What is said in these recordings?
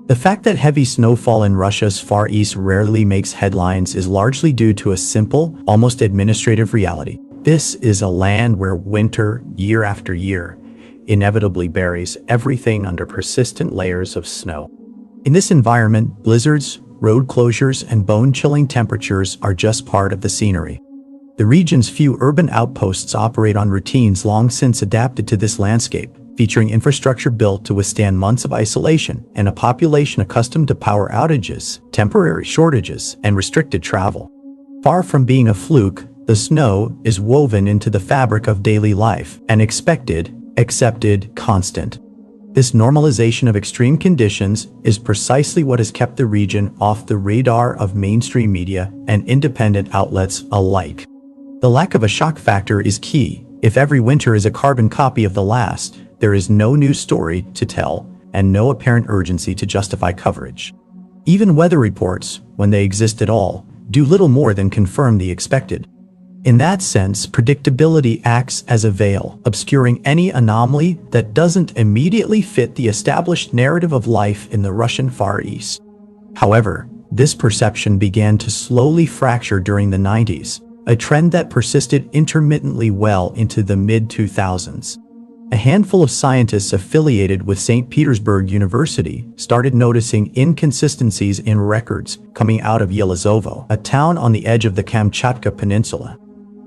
The fact that heavy snowfall in Russia's Far East rarely makes headlines is largely due to a simple, almost administrative reality. This is a land where winter, year after year, inevitably buries everything under persistent layers of snow. In this environment, blizzards, road closures, and bone-chilling temperatures are just part of the scenery. The region's few urban outposts operate on routines long since adapted to this landscape, featuring infrastructure built to withstand months of isolation and a population accustomed to power outages, temporary shortages, and restricted travel. Far from being a fluke, the snow is woven into the fabric of daily life, an expected, accepted constant. This normalization of extreme conditions is precisely what has kept the region off the radar of mainstream media and independent outlets alike. The lack of a shock factor is key. If every winter is a carbon copy of the last, there is no new story to tell and no apparent urgency to justify coverage. Even weather reports, when they exist at all, do little more than confirm the expected. In that sense, predictability acts as a veil, obscuring any anomaly that doesn't immediately fit the established narrative of life in the Russian Far East. However, this perception began to slowly fracture during the 90s, a trend that persisted intermittently well into the mid-2000s. A handful of scientists affiliated with St. Petersburg University started noticing inconsistencies in records coming out of Yelizovo, a town on the edge of the Kamchatka Peninsula.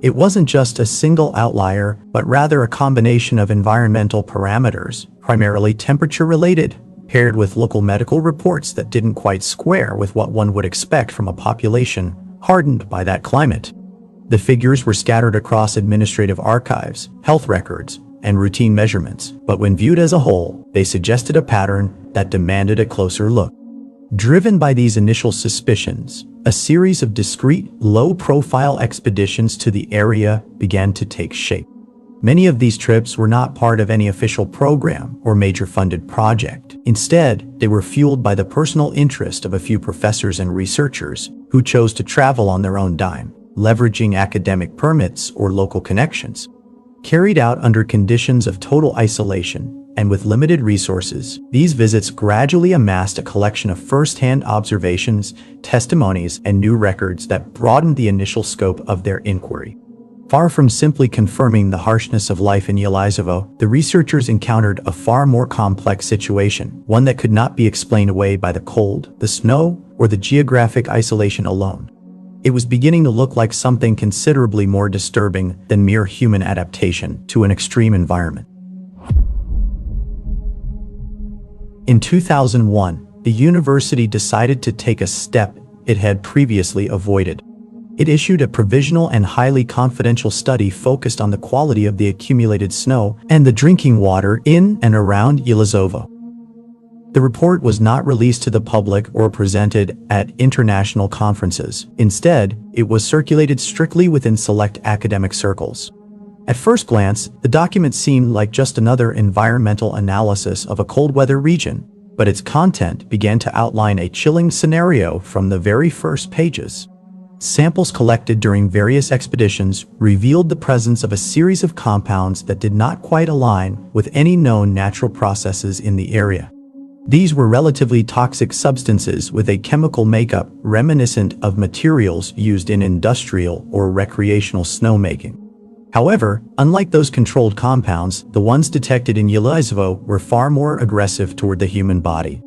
It wasn't just a single outlier, but rather a combination of environmental parameters, primarily temperature-related, paired with local medical reports that didn't quite square with what one would expect from a population hardened by that climate. The figures were scattered across administrative archives, health records, and routine measurements, but when viewed as a whole, they suggested a pattern that demanded a closer look. Driven by these initial suspicions, a series of discreet, low-profile expeditions to the area began to take shape. Many of these trips were not part of any official program or major funded project. Instead, they were fueled by the personal interest of a few professors and researchers who chose to travel on their own dime, leveraging academic permits or local connections. Carried out under conditions of total isolation and with limited resources, these visits gradually amassed a collection of first-hand observations, testimonies, and new records that broadened the initial scope of their inquiry. Far from simply confirming the harshness of life in Yelizovo, the researchers encountered a far more complex situation, one that could not be explained away by the cold, the snow, or the geographic isolation alone. It was beginning to look like something considerably more disturbing than mere human adaptation to an extreme environment. In 2001, the university decided to take a step it had previously avoided. It issued a provisional and highly confidential study focused on the quality of the accumulated snow and the drinking water in and around Yelizovo. The report was not released to the public or presented at international conferences. Instead, it was circulated strictly within select academic circles. At first glance, the document seemed like just another environmental analysis of a cold weather region, but its content began to outline a chilling scenario from the very first pages. Samples collected during various expeditions revealed the presence of a series of compounds that did not quite align with any known natural processes in the area. These were relatively toxic substances with a chemical makeup reminiscent of materials used in industrial or recreational snowmaking. However, unlike those controlled compounds, the ones detected in Yelizovo were far more aggressive toward the human body.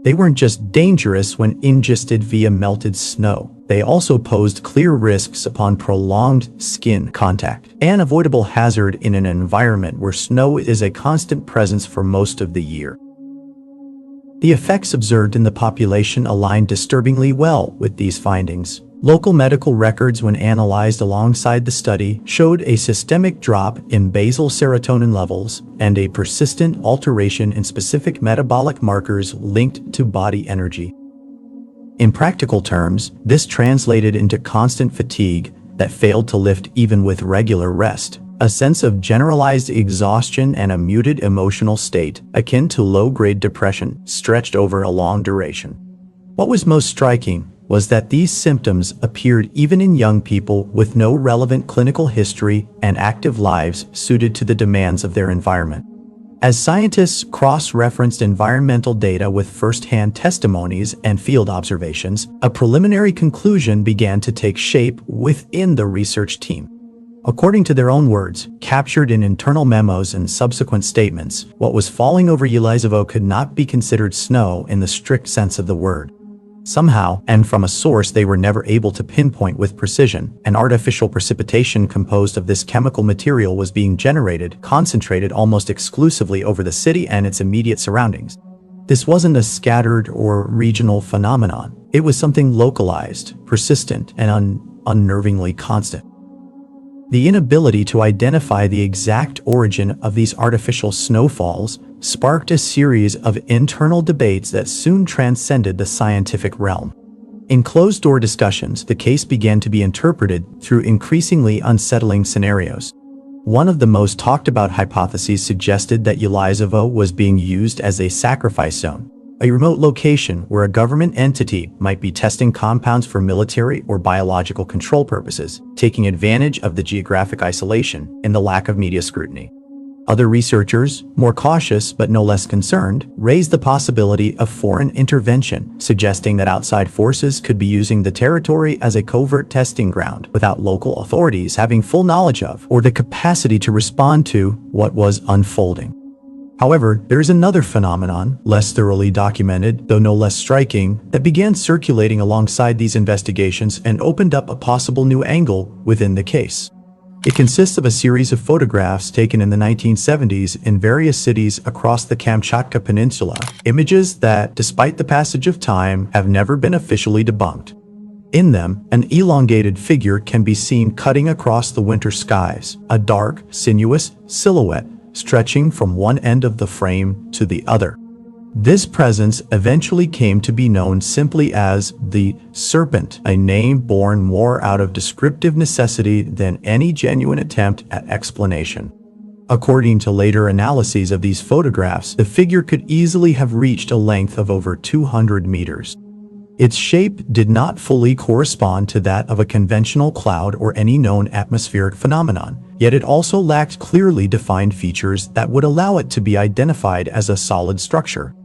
They weren't just dangerous when ingested via melted snow. They also posed clear risks upon prolonged skin contact, an avoidable hazard in an environment where snow is a constant presence for most of the year. The effects observed in the population aligned disturbingly well with these findings. Local medical records, when analyzed alongside the study, showed a systemic drop in basal serotonin levels and a persistent alteration in specific metabolic markers linked to body energy. In practical terms, this translated into constant fatigue that failed to lift even with regular rest, a sense of generalized exhaustion and a muted emotional state akin to low-grade depression stretched over a long duration. What was most striking was that these symptoms appeared even in young people with no relevant clinical history and active lives suited to the demands of their environment. As scientists cross-referenced environmental data with first-hand testimonies and field observations, a preliminary conclusion began to take shape within the research team. According to their own words, captured in internal memos and subsequent statements, what was falling over Yelizovo could not be considered snow in the strict sense of the word. Somehow, and from a source they were never able to pinpoint with precision, an artificial precipitation composed of this chemical material was being generated, concentrated almost exclusively over the city and its immediate surroundings. This wasn't a scattered or regional phenomenon. It was something localized, persistent, and unnervingly constant. The inability to identify the exact origin of these artificial snowfalls sparked a series of internal debates that soon transcended the scientific realm. In closed-door discussions, the case began to be interpreted through increasingly unsettling scenarios. One of the most talked-about hypotheses suggested that Yelizovo was being used as a sacrifice zone, a remote location where a government entity might be testing compounds for military or biological control purposes, taking advantage of the geographic isolation and the lack of media scrutiny. Other researchers, more cautious but no less concerned, raised the possibility of foreign intervention, suggesting that outside forces could be using the territory as a covert testing ground without local authorities having full knowledge of or the capacity to respond to what was unfolding. However, there is another phenomenon, less thoroughly documented, though no less striking, that began circulating alongside these investigations and opened up a possible new angle within the case. It consists of a series of photographs taken in the 1970s in various cities across the Kamchatka Peninsula, images that, despite the passage of time, have never been officially debunked. In them, an elongated figure can be seen cutting across the winter skies, a dark, sinuous silhouette stretching from one end of the frame to the other. This presence eventually came to be known simply as the serpent, a name born more out of descriptive necessity than any genuine attempt at explanation. According to later analyses of these photographs, the figure could easily have reached a length of over 200 meters. Its shape did not fully correspond to that of a conventional cloud or any known atmospheric phenomenon, yet it also lacked clearly defined features that would allow it to be identified as a solid structure.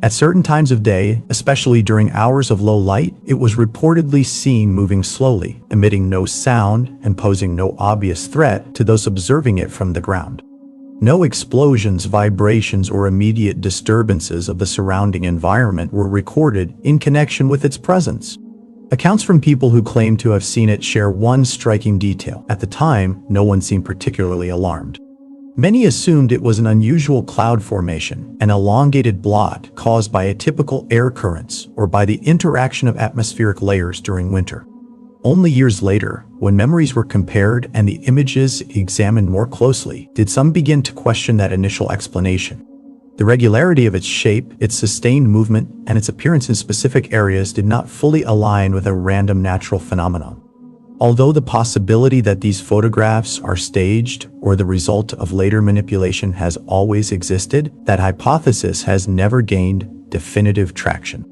At certain times of day, especially during hours of low light, it was reportedly seen moving slowly, emitting no sound and posing no obvious threat to those observing it from the ground. No explosions, vibrations, or immediate disturbances of the surrounding environment were recorded in connection with its presence. Accounts from people who claim to have seen it share one striking detail. At the time, no one seemed particularly alarmed. Many assumed it was an unusual cloud formation, an elongated blot caused by atypical air currents or by the interaction of atmospheric layers during winter. Only years later, when memories were compared and the images examined more closely, did some begin to question that initial explanation. The regularity of its shape, its sustained movement, and its appearance in specific areas did not fully align with a random natural phenomenon. Although the possibility that these photographs are staged or the result of later manipulation has always existed, that hypothesis has never gained definitive traction.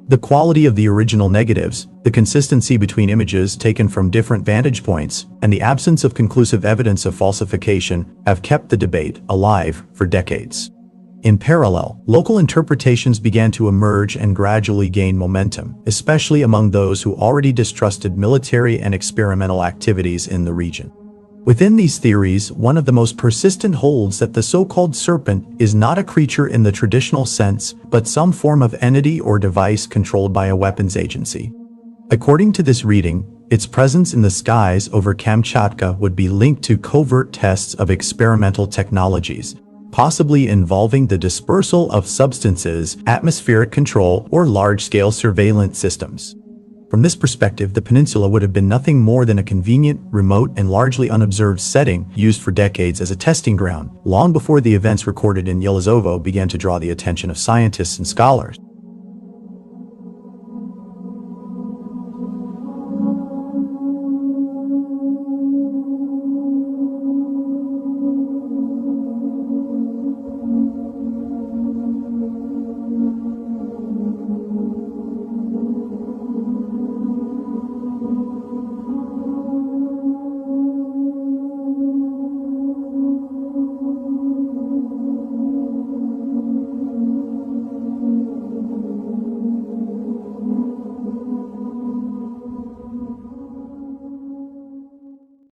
The quality of the original negatives, the consistency between images taken from different vantage points, and the absence of conclusive evidence of falsification have kept the debate alive for decades. In parallel, local interpretations began to emerge and gradually gain momentum, especially among those who already distrusted military and experimental activities in the region. Within these theories, one of the most persistent holds that the so-called serpent is not a creature in the traditional sense, but some form of entity or device controlled by a weapons agency. According to this reading, its presence in the skies over Kamchatka would be linked to covert tests of experimental technologies, possibly involving the dispersal of substances, atmospheric control, or large-scale surveillance systems. From this perspective, the peninsula would have been nothing more than a convenient, remote, and largely unobserved setting used for decades as a testing ground, long before the events recorded in Yelizovo began to draw the attention of scientists and scholars.